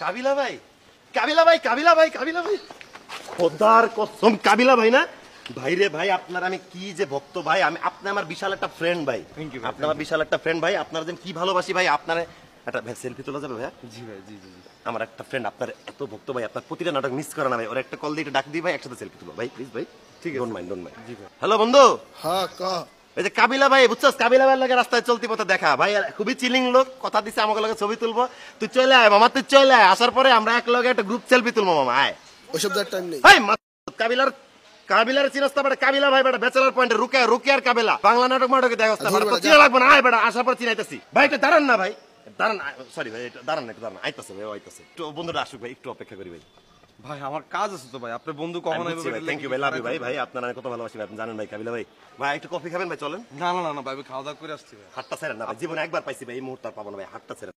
কাবিলা ভাই, কাবিলা ভাই, কাবিলা ভাই, কাবিলা ভাই, খোদার কসম কাবিলা ভাই না ভাই রে ভাই, আপনার আমি কি যে ভক্ত ভাই, আমি আপনি আমার বিশাল একটা ফ্রেন্ড ভাই, আপনি আমার বিশাল একটা ফ্রেন্ড ভাই, আপনার যেন কি ভালোবাসি ভাই, আপনার একটা ভাই সেলফি তোলা যাবে ভাইয়া? জি ভাই, জি জি জি। আমার একটা ফ্রেন্ড আপনার এত ভক্ত ভাই, আপনার প্রতিটা নাটক মিস করে না ভাই, ওর একটা কল দিয়ে ডাক দিই ভাই, একসাথে সেলফি তুলবো ভাই, প্লিজ ভাই। ঠিক আছে, ডোন্ট মাইন্ড, ডোন্ট মাইন্ড। জি ভাই। হ্যালো বন্ধু, হ্যাঁ ক এই যে কাবিলা ভাই বুঝছস, কাবিলা ভাইয়ের লাগে রাস্তায় চলতি পথে দেখা ভাই, খুবই চিলিং লোক, কথা দিছে আমাকে লগে ছবি তুলবো, তুই চলে আয় মামা, তুই চলে আয়, আসার পরে আমরা এক লগে একটা গ্রুপ সেলফি তুলবো মামা, আয়। ওইসব দেওয়ার টাইম নেই। ভাই কাবিলার কাবিলার চিনস্তা বেটা, কাবিলা ভাই বেটা ব্যাচেলর পয়েন্টে রুকিয়ার কাবিলা, বাংলা নাটক মাটকে দেখস্তা বেটা, তো চিনা লাগবে না, আয় বেটা, আসার পর চিনাইতাছি ভাই, এটা দাঁড়ান না ভাই, দাঁড়ান, সরি ভাই, এটা দাঁড়ান না, একটু দাঁড়ান, আইতাছে ভাই, আইতাছে, একটু বন্ধুরা আসুক ভাই, একটু অপেক্ষা করি ভাই। ভাই আমার কাজ আছে তো ভাই, আপনার বন্ধু কখনো থ্যাংক ইউ ভাই, লাভ ইউ ভাই, ভাই আপনার আমি কত ভালোবাসি ভাই, আপনি জানেন ভাই, কাবিলা ভাই, ভাই একটু কফি খাবেন ভাই, চলেন। না না না না ভাই, আমি খাওয়া দাওয়া করে আসছি ভাই। হাতটা ছেড়েন না ভাই, জীবনে একবার পাইছি ভাই, এই মুহূর্তে আর পাবো না ভাই, হাতটা ছেড়েন।